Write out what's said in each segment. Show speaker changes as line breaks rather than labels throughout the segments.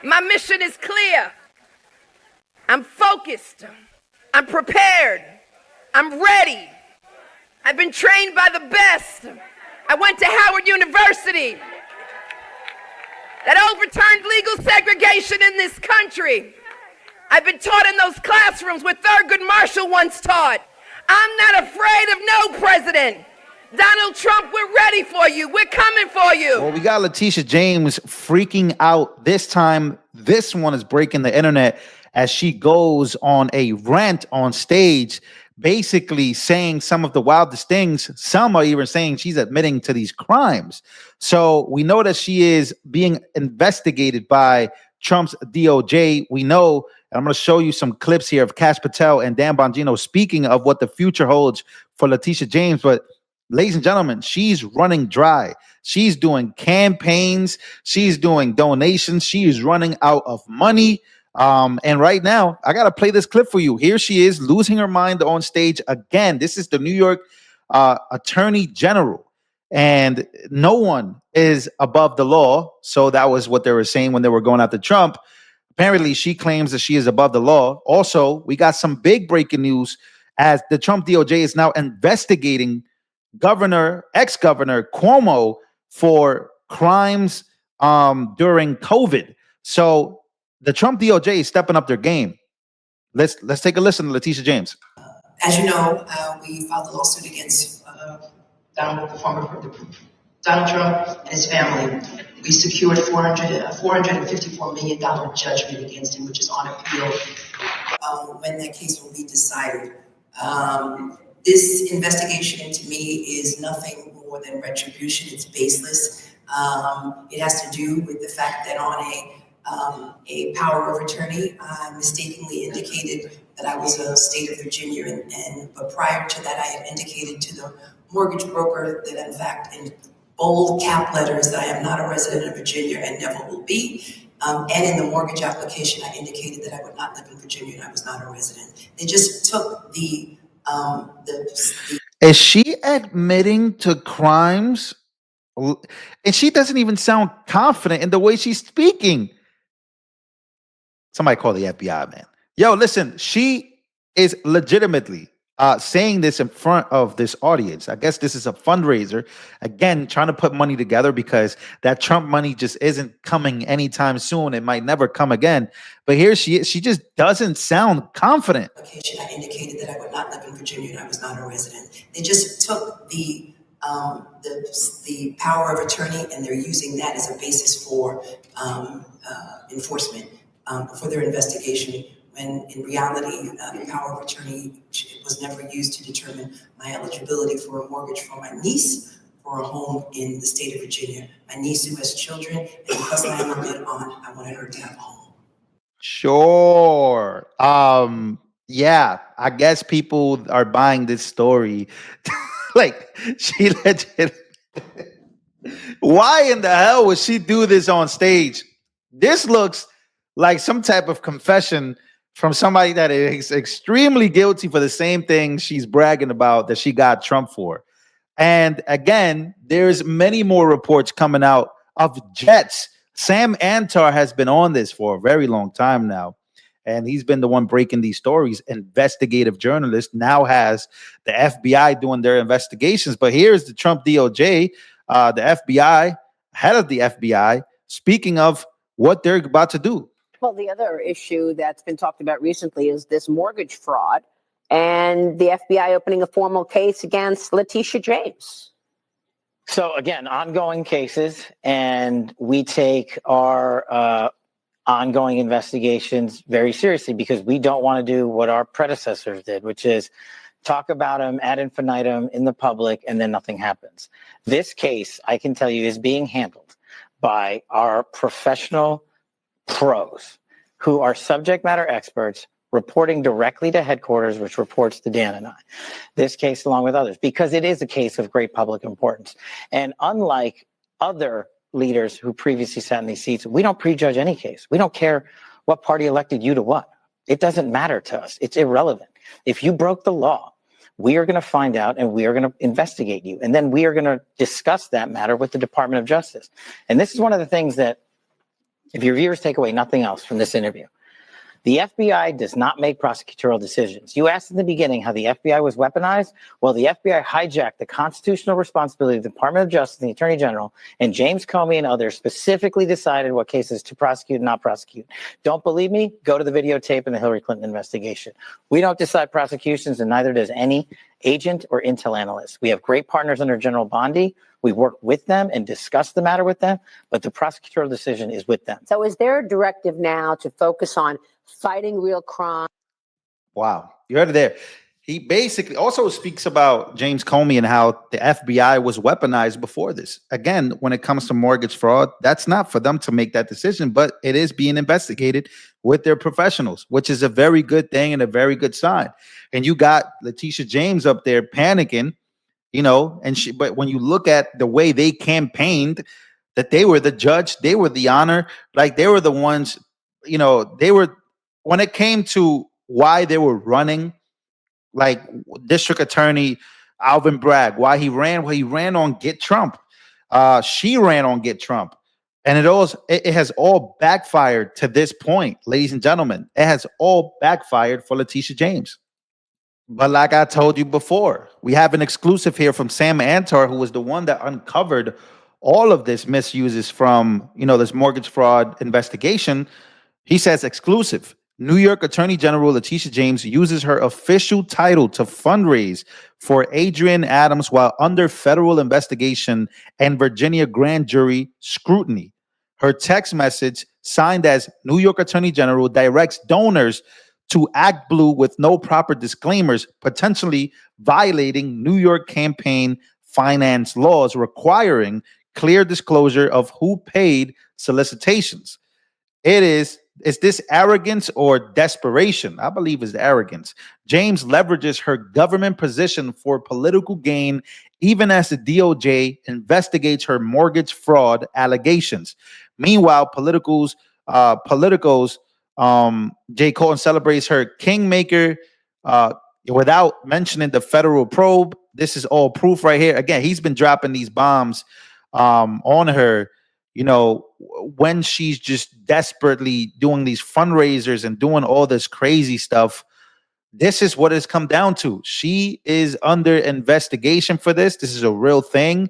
My mission is clear. I'm focused. I'm prepared. I'm ready. I've been trained by the best. I went to Howard University that overturned legal segregation in this country. I've been taught in those classrooms where Thurgood Marshall once taught. I'm not afraid of no president. Donald Trump, we're ready for you. We're coming for you.
Well, we got Letitia James freaking out. This time, this one is breaking the internet as she goes on a rant on stage, basically saying some of the wildest things. Some are even saying she's admitting to these crimes. So we know that she is being investigated by Trump's DOJ. We know, and I'm going to show you some clips here of Kash Patel and Dan Bongino speaking of what the future holds for Letitia James. But ladies and gentlemen, she's running dry. She's doing campaigns. She's doing donations. She is running out of money. And right now, I got to play this clip for you. Here she is losing her mind on stage again. This is the New York Attorney General, and no one is above the law. So that was what they were saying when they were going after Trump. Apparently, she claims that she is above the law. Also, we got some big breaking news as the Trump DOJ is now investigating ex-governor Cuomo for crimes during COVID. So the Trump DOJ is stepping up their game. Let's take a listen to Letitia James.
As you know, we filed a lawsuit against Donald Trump and his family. We secured $454 million judgment against him, which is on appeal when that case will be decided. This investigation into me is nothing more than retribution. It's baseless. It has to do with the fact that on a power of attorney, I mistakenly indicated that I was a state of Virginia, but prior to that, I had indicated to the mortgage broker that, in fact, in bold cap letters, that I am not a resident of Virginia and never will be. And in the mortgage application, I indicated that I would not live in Virginia and I was not a resident. They just took the
Is she admitting to crimes? And she doesn't even sound confident in the way she's speaking. Somebody call the FBI, man. Yo, listen, she is legitimately saying this in front of this audience. I guess this is a fundraiser. Again, trying to put money together because that Trump money just isn't coming anytime soon. It might never come again. But here she is. She just doesn't sound confident.
I indicated that I would not live in Virginia and I was not a resident. They just took the power of attorney and they're using that as a basis for enforcement for their investigation, when in reality, the power of attorney was never used to determine my eligibility for a mortgage for my niece for a home in the state of Virginia. My niece who has children, and because I am a bit on, I wanted her to have a home.
Sure. Yeah, I guess people are buying this story. Like, she legit. Why in the hell would she do this on stage? This looks like some type of confession from somebody that is extremely guilty for the same thing she's bragging about that she got Trump for. And again, there's many more reports coming out of jets. Sam Antar has been on this for a very long time now, and he's been the one breaking these stories. Investigative journalist now has the FBI doing their investigations. But here's the Trump DOJ, the FBI, head of the FBI, speaking of what they're about to do.
Well, the other issue that's been talked about recently is this mortgage fraud and the FBI opening a formal case against Letitia James.
So again, ongoing cases, and we take our ongoing investigations very seriously because we don't want to do what our predecessors did, which is talk about them ad infinitum in the public and then nothing happens. This case, I can tell you, is being handled by our professional pros who are subject matter experts reporting directly to headquarters, which reports to Dan and I. This case, along with others, because it is a case of great public importance. And unlike other leaders who previously sat in these seats, we don't prejudge any case. We don't care what party elected you to what. It doesn't matter to us. It's irrelevant. If you broke the law, we are going to find out and we are going to investigate you. And then we are going to discuss that matter with the Department of Justice. And this is one of the things that if your viewers take away nothing else from this interview, the FBI does not make prosecutorial decisions. You asked in the beginning how the FBI was weaponized. Well, the FBI hijacked the constitutional responsibility of the Department of Justice and the Attorney General, and James Comey and others specifically decided what cases to prosecute and not prosecute. Don't believe me? Go to the videotape in the Hillary Clinton investigation. We don't decide prosecutions, and neither does any agent or intel analyst. We have great partners under General Bondi. We work with them and discuss the matter with them, but the prosecutorial decision is with them.
So is there a directive now to focus on fighting real crime?
Wow. You heard it there. He basically also speaks about James Comey and how the FBI was weaponized before this. Again, when it comes to mortgage fraud, that's not for them to make that decision, but it is being investigated with their professionals, which is a very good thing and a very good sign. And you got Letitia James up there panicking, but when you look at the way they campaigned, that they were the judge, they were the honor, like they were the ones, they were, when it came to why they were running, like District Attorney Alvin Bragg, why he ran on Get Trump. She ran on Get Trump. And it has all backfired to this point, ladies and gentlemen. It has all backfired for Letitia James. But like I told you before, we have an exclusive here from Sam Antar, who was the one that uncovered all of this misuses from, this mortgage fraud investigation. He says exclusive. New York Attorney General Letitia James uses her official title to fundraise for Adrienne Adams while under federal investigation and Virginia grand jury scrutiny. Her text message, signed as New York Attorney General, directs donors to act blue with no proper disclaimers, potentially violating New York campaign finance laws requiring clear disclosure of who paid solicitations. Is this arrogance or desperation? I believe it's arrogance. James leverages her government position for political gain, even as the DOJ investigates her mortgage fraud allegations. Meanwhile, Politicos, Jay Colton celebrates her kingmaker without mentioning the federal probe. This is all proof right here. Again, he's been dropping these bombs on her, when she's just desperately doing these fundraisers and doing all this crazy stuff. This is what it's come down to. She is under investigation for this. This is a real thing.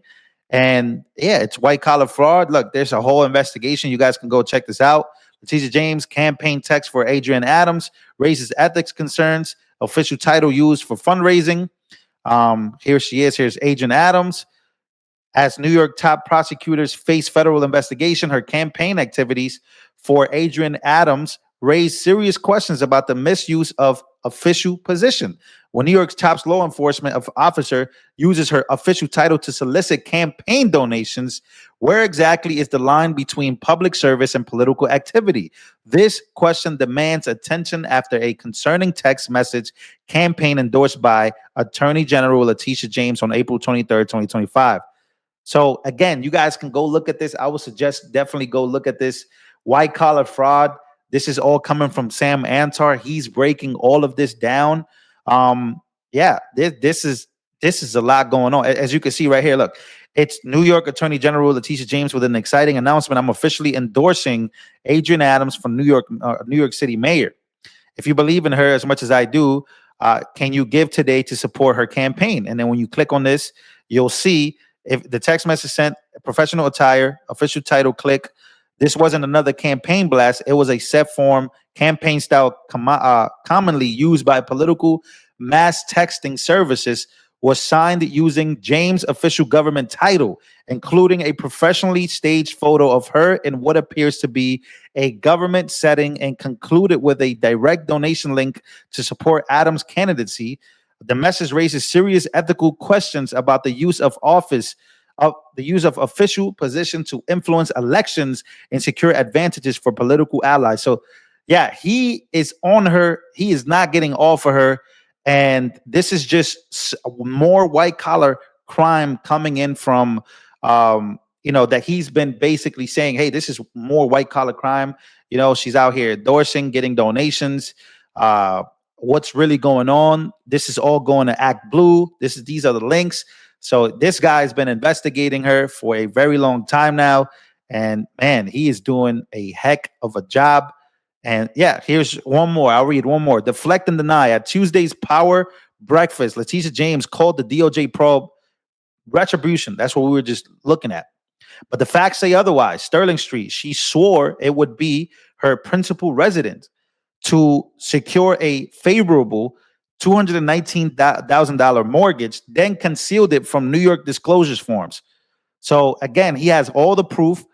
And yeah, it's white collar fraud. Look, there's a whole investigation. You guys can go check this out. Letitia James campaign text for Adrienne Adams raises ethics concerns. Official title used for fundraising. Here she is. Here's Adrienne Adams. As New York top prosecutors face federal investigation, her campaign activities for Adrienne Adams raised serious questions about the misuse of official position. When New York's top law enforcement officer uses her official title to solicit campaign donations, where exactly is the line between public service and political activity? This question demands attention after a concerning text message campaign endorsed by Attorney General Letitia James on April 23rd, 2025. So again, you guys can go look at this. I would suggest definitely go look at this. White collar fraud. This is all coming from Sam Antar. He's breaking all of this down. This is a lot going on. As you can see right here, look, it's New York Attorney General Letitia James with an exciting announcement. I'm officially endorsing Adrienne Adams for New York City mayor. If you believe in her as much as I do, can you give today to support her campaign? And then when you click on this, you'll see if the text message sent, professional attire, official title, click. This wasn't another campaign blast. It was a set form campaign style commonly used by political mass texting services, was signed using James' official government title, including a professionally staged photo of her in what appears to be a government setting, and concluded with a direct donation link to support Adams' candidacy. The message raises serious ethical questions about the use of official position to influence elections and secure advantages for political allies. So, yeah, he is on her. He is not getting off of her. And this is just more white collar crime coming in from, that he's been basically saying, hey, this is more white collar crime. She's out here endorsing, getting donations. What's really going on? This is all going to Act Blue. These are the links. So this guy's been investigating her for a very long time now. And man, he is doing a heck of a job. And yeah, here's one more. I'll read one more. Deflect and deny. At Tuesday's Power Breakfast, Letitia James called the DOJ probe retribution. That's what we were just looking at. But the facts say otherwise. Sterling Street, she swore it would be her principal residence to secure a favorable $219,000 mortgage, then concealed it from New York disclosures forms. So again, he has all the proof.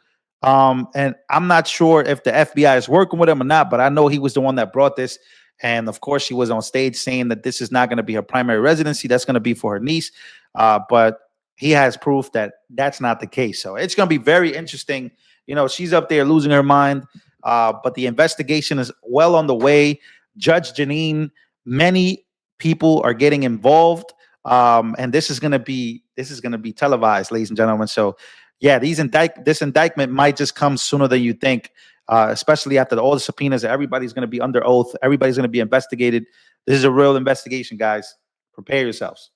And I'm not sure if the FBI is working with him or not, but I know he was the one that brought this. And of course, she was on stage saying that this is not going to be her primary residency. That's going to be for her niece. But he has proof that that's not the case. So it's going to be very interesting. You know, she's up there losing her mind. But the investigation is well on the way. Judge Jeanine, many people are getting involved. And this is going to be televised, ladies and gentlemen. So yeah, this indictment might just come sooner than you think, especially after all the subpoenas. Everybody's going to be under oath. Everybody's going to be investigated. This is a real investigation, guys. Prepare yourselves.